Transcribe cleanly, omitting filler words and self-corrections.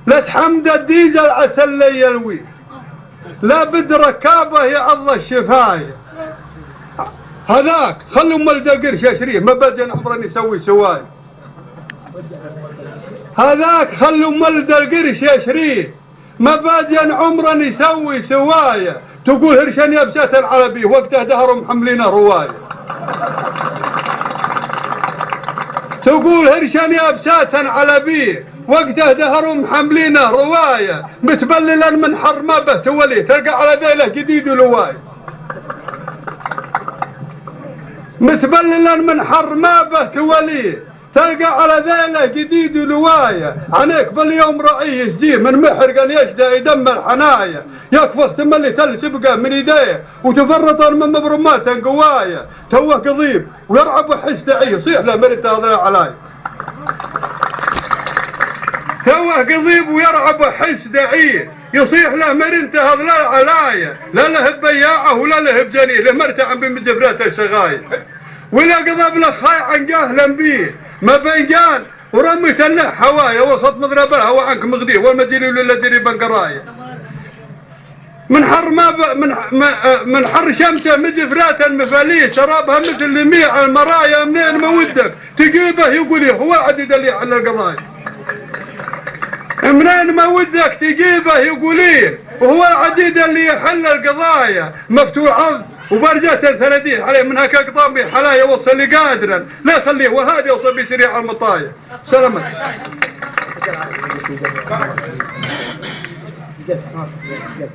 لا تحمد الديزل عسل لي يلوي، لا بد ركابه يعض الشفاية. هذاك خلوا ملد القرش يا شريف ما بجن عمره يسوي سواي. هذاك خلوا ملد القرش يا شريف ما بجن عمره يسوي سواية. تقول هرشان يا بسات العربي وقته دهروا محملين رواية. تقول هرشان يا بسات العربي وقته دهروا محملين رواية. متبللا من حرمه به تولي تلقى على ذيله جديد ولواية. متبللا من حرمه به تولي تلقى على ذيله جديد ولواية. عنيك باليوم رعيه يسجيه من محرقا يشدى يدمر حنايا. يكفخ تملي تلسبقه من يديه وتفرط من مبرمات قوايا. توه قضيب ويرعب وحس دعيه يصيح له مرت هذا علي. توه قضيب ويرعب وحس دعيه يصيح له مرنت هذا علايا. لا له بياعه ولا له بجنيه له مرتع بمزفرات الشغاية. ولا قضب له خاي عن جاهلا بيه ما بيجان ورميت له حوايا وسط مضرب الهوى عنك مغديه والمجري ولا جري بنقرايه. من حر من حر شمسه مجفرات المفاليه سرابها مثل لميع المرايا. منين ما ودك تجيبه يقول هو عديد اللي يحل القضايا. منين ما ودك تجيبه يقوليه وهو العديد اللي يحل القضايا. مفتوح عرض وبرجات الثلاثين عليه من هكا قضام بحلايا وصل لي قادرا لا يخليه وهذا يوصل بسريع المطايا. سلامتك.